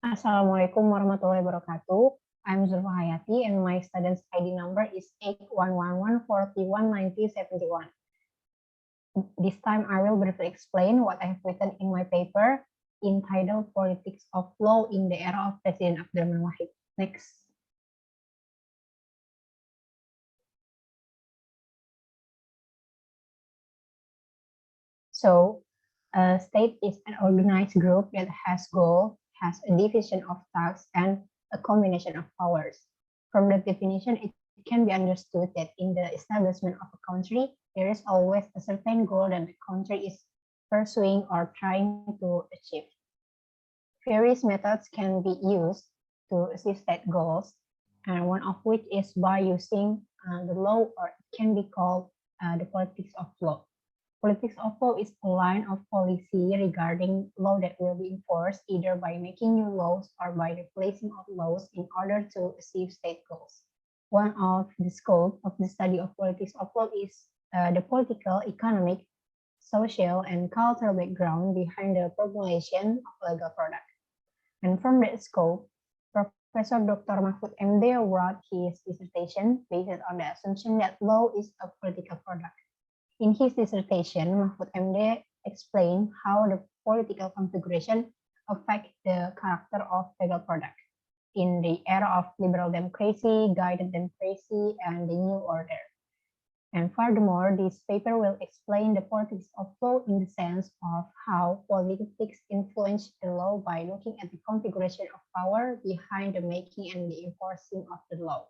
Assalamualaikum warahmatullahi wabarakatuh. I'm Zulfa Hayati and my student's ID number is 8111419071. This time I will briefly explain what I've written in my paper entitled Politics of Law in the Era of President Abdurrahman Wahid. Next. So, a state is an organized group that has goal, has a division of tasks, and a combination of powers. From the definition, it can be understood that in the establishment of a country, there is always a certain goal that the country is pursuing or trying to achieve. Various methods can be used to achieve state goals, and one of which is by using the law, or it can be called the politics of law. Politics of law is a line of policy regarding law that will be enforced either by making new laws or by replacing old laws in order to achieve state goals. One of the scope of the study of politics of law is the political, economic, social, and cultural background behind the formulation of legal product. And from that scope, Professor Dr. Mahfud MD wrote his dissertation based on the assumption that law is a political product. In his dissertation, Mahfud MD explained how the political configuration affects the character of legal product in the era of liberal democracy, guided democracy, and the new order. And furthermore, this paper will explain the politics of law in the sense of how politics influence the law by looking at the configuration of power behind the making and the enforcing of the law.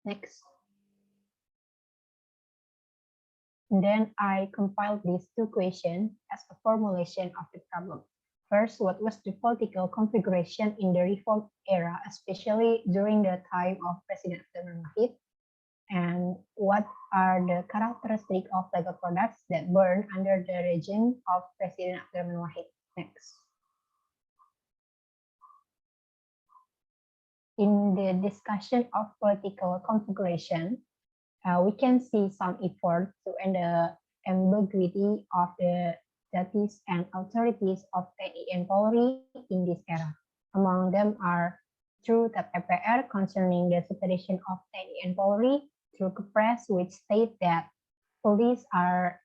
Next. And then I compiled these two questions as a formulation of the problem. First, what was the political configuration in the reform era, especially during the time of President Abdurrahman Wahid? And what are the characteristics of legal products that burn under the regime of President Abdurrahman Wahid? Next. In the discussion of political configuration, we can see some effort to end the ambiguity of the duties and authorities of TNI and Polri in this era. Among them are through the PPR concerning the separation of TNI and Polri, through Kepres, which state that police are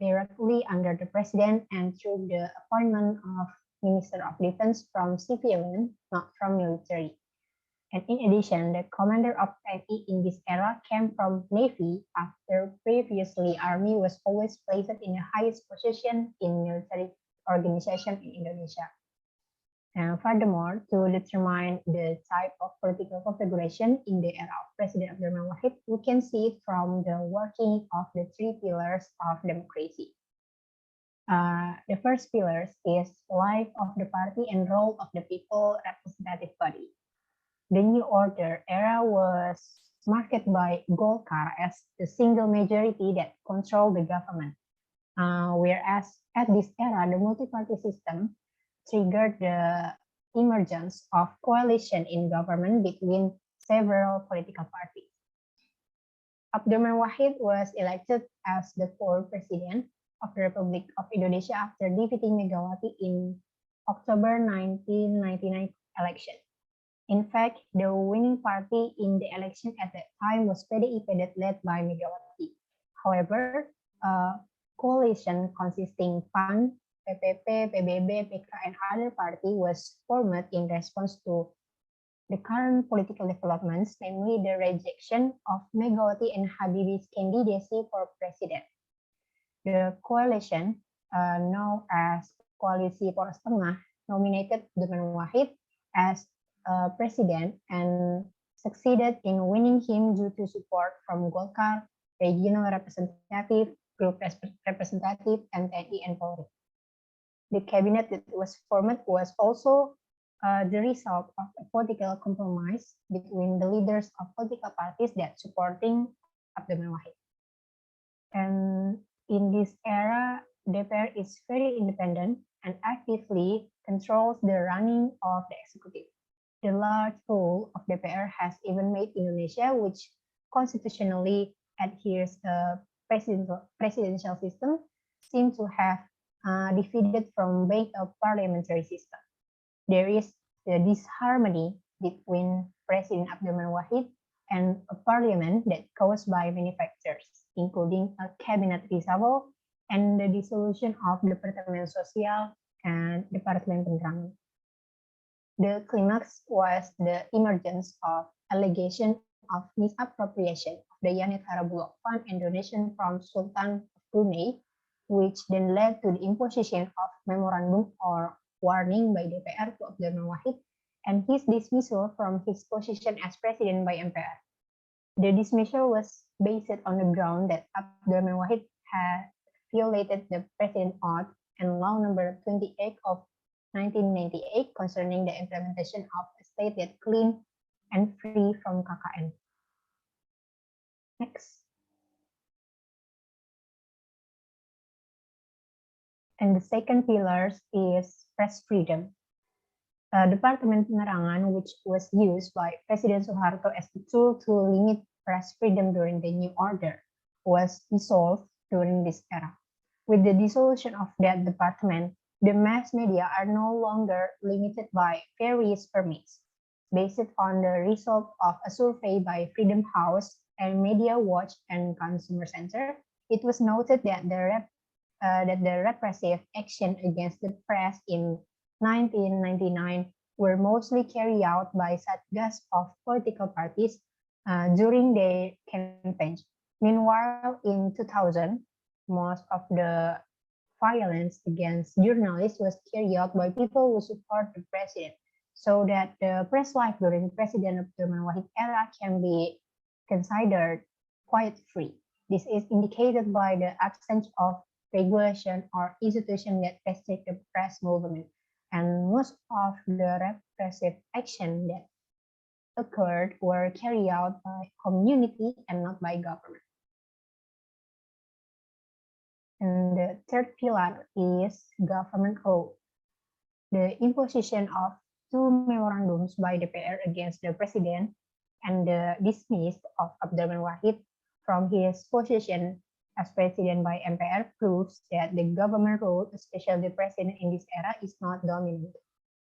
directly under the president, and through the appointment of Minister of Defense from civilian, not from military. And in addition, the commander of TNI in this era came from Navy after previously Army was always placed in the highest position in military organization in Indonesia. And furthermore, to determine the type of political configuration in the era of President Abdurrahman Wahid, we can see it from the working of the three pillars of democracy. The first pillar is life of the party and role of the people representative body. The new order era was marked by Golkar as the single majority that controlled the government, whereas at this era, the multi-party system triggered the emergence of coalition in government between several political parties. Abdurrahman Wahid was elected as the fourth president of the Republic of Indonesia after defeating Megawati in October 1999 election. In fact, the winning party in the election at that time was PDIP that led by Megawati. However, a coalition consisting PAN, PPP, PBB, PK, and other party was formed in response to the current political developments, namely the rejection of Megawati and Habibie's candidacy for president. The coalition, known as Koalisi Poros Tengah, nominated Abdurrahman Wahid as president and succeeded in winning him due to support from Golkar, regional representative, group representative, and TNI and Polri. The cabinet that was formed was also the result of a political compromise between the leaders of political parties that supporting Abdurrahman Wahid. And in this era, DPR is very independent and actively controls the running of the executive. The large role of DPR has even made Indonesia, which constitutionally adheres to presidential system, seem to have defeated from being a parliamentary system. There is the disharmony between President Abdurrahman Wahid and a parliament that caused by many factors, including a cabinet reshuffle and the dissolution of Departemen Sosial and Departemen Penerangan. The climax was the emergence of allegation of misappropriation of the Yanitara Bulog Fund and donation from Sultan of Brunei, which then led to the imposition of memorandum or warning by DPR to Abdurrahman Wahid and his dismissal from his position as president by MPR. The dismissal was based on the ground that Abdurrahman Wahid had violated the President Oath and Law Number 28 of 1998 concerning the implementation of a state that clean and free from KKN. Next. And the second pillar is press freedom. Departemen Penerangan, which was used by President Soeharto as a tool to limit press freedom during the New Order, was dissolved during this era. With the dissolution of that department, the mass media are no longer limited by various permits. Based on the result of a survey by Freedom House and Media Watch and Consumer Center, it was noted that the repressive action against the press in 1999 were mostly carried out by satgas of political parties during their campaigns. Meanwhile, in 2000, most of the violence against journalists was carried out by people who support the president, so that the press life during President Abdurrahman Wahid era can be considered quite free. This is indicated by the absence of regulation or institution that restrict the press movement, and most of the repressive action that occurred were carried out by community and not by government. And the third pillar is government law. The imposition of two memorandums by DPR against the president and the dismiss of Abdurrahman Wahid from his position as president by MPR proves that the government role, especially the president in this era, is not dominant.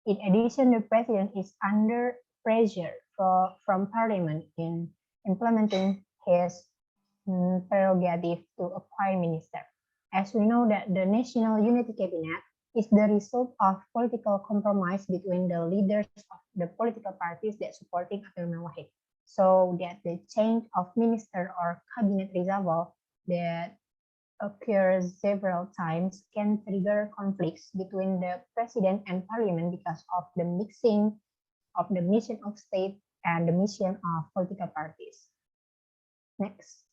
In addition, the president is under pressure from parliament in implementing his prerogative to appoint minister. As we know that the National Unity Cabinet is the result of political compromise between the leaders of the political parties that supporting Abdurrahman Wahid. So that the change of minister or cabinet reshuffle that occurs several times can trigger conflicts between the president and parliament because of the mixing of the mission of state and the mission of political parties. Next.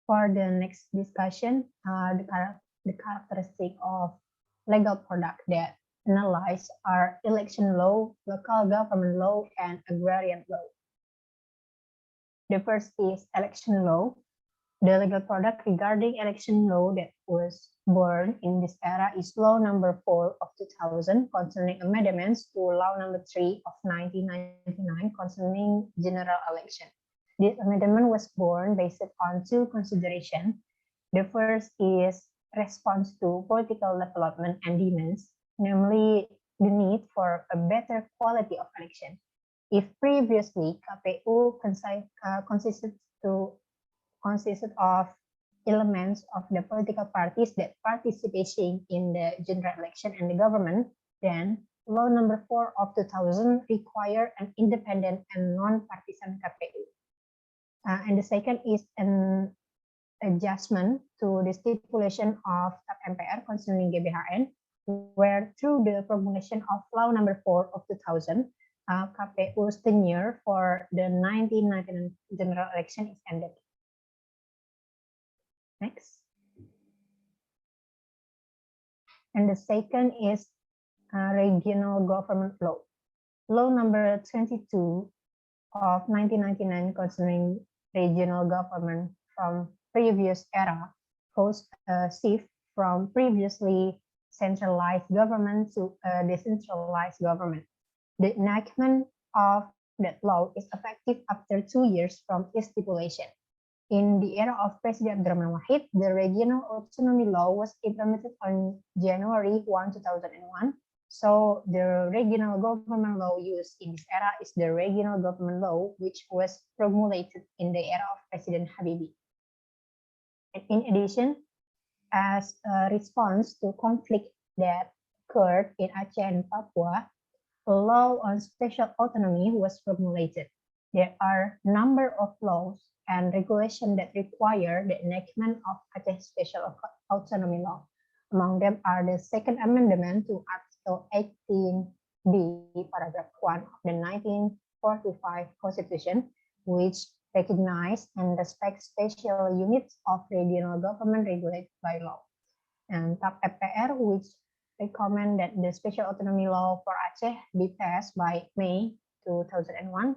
For the next discussion, the characteristic of legal product that analyze are election law, local government law, and agrarian law. The first is election law. The legal product regarding election law that was born in this era is Law Number 4 of 2000 concerning amendments to Law Number 3 of 1999 concerning general election. This amendment was born based on two considerations. The first is response to political development and demands, namely the need for a better quality of election. If previously KPU consisted of elements of the political parties that participating in the general election and the government, then Law Number 4 of 2000 require an independent and non-partisan KPU. And the second is an adjustment to the stipulation of MPR concerning GBHN, where through the promulgation of Law Number 4 of 2000, KPU's tenure for the 1999 general election is ended. Next. And the second is regional government law. Law Number 22 of 1999 concerning regional government from previous era caused a shift from previously centralized government to a decentralized government. The enactment of that law is effective after 2 years from its stipulation. In the era of President Abdurrahman Wahid, the regional autonomy law was implemented on January 1, 2001. So the regional government law used in this era is the regional government law, which was promulgated in the era of President Habibie. And in addition, as a response to conflict that occurred in Aceh and Papua, a law on special autonomy was formulated. There are a number of laws and regulations that require the enactment of Aceh Special Autonomy Law. Among them are the Second Amendment to Article 18B, Paragraph 1 of the 1945 Constitution, which recognize and respect special units of regional government regulated by law. And TAP FPR, which recommend that the special autonomy law for Aceh be passed by May 2001,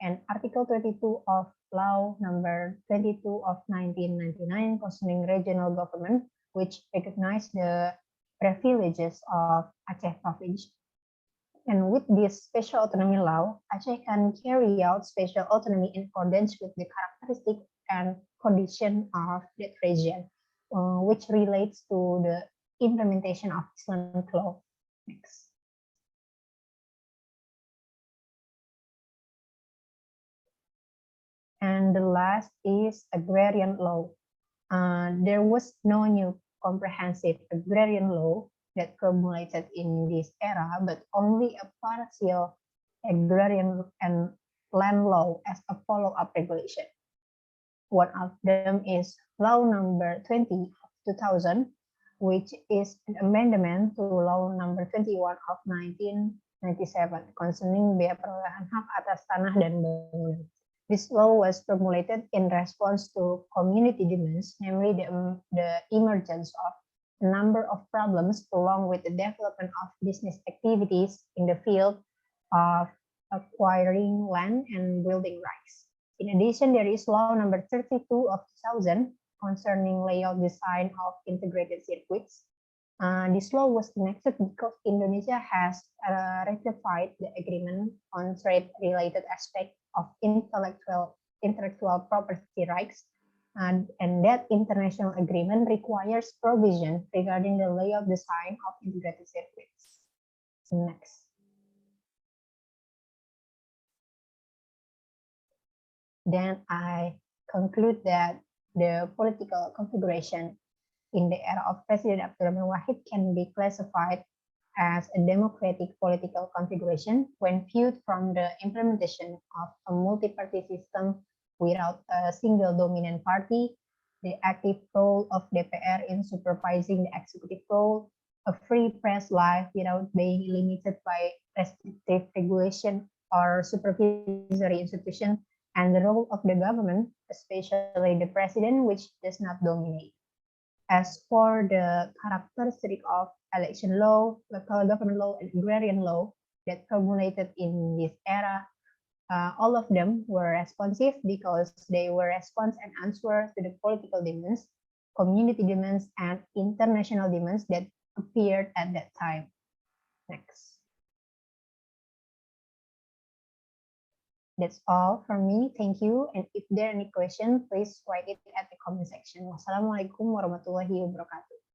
and Article 22 of Law Number 22 of 1999 concerning regional government, which recognize the privileges of Aceh province. And with this special autonomy law, Aceh can carry out special autonomy in accordance with the characteristic and condition of that region, which relates to the implementation of Islamic law. Next. And the last is agrarian law. There was no new comprehensive agrarian law that promulgated in this era, but only a partial agrarian and land law as a follow-up regulation. One of them is Law Number 20 of 2000, which is an amendment to Law Number 21 of 1997 concerning biaya perolehan hak atas tanah dan bangunan. This law was promulgated in response to community demands, namely the emergence of a number of problems along with the development of business activities in the field of acquiring land and building rights. In addition, there is Law Number 32 of 2000 concerning layout design of integrated circuits. This law was enacted because Indonesia has ratified the agreement on trade-related aspects of intellectual property rights, and that international agreement requires provision regarding the layout design of integrated circuits. Next. Then I conclude that the political configuration in the era of President Abdurrahman Wahid can be classified as a democratic political configuration when viewed from the implementation of a multi-party system without a single dominant party, the active role of DPR in supervising the executive role, a free press life without being limited by restrictive regulation or supervisory institution, and the role of the government, especially the president, which does not dominate. As for the characteristic of election law, local government law, and agrarian law that promulgated in this era, all of them were responsive because they were response and answer to the political demands, community demands, and international demands that appeared at that time. Next. That's all from me. Thank you. And if there are any questions, please write it at the comment section. Wassalamualaikum warahmatullahi wabarakatuh.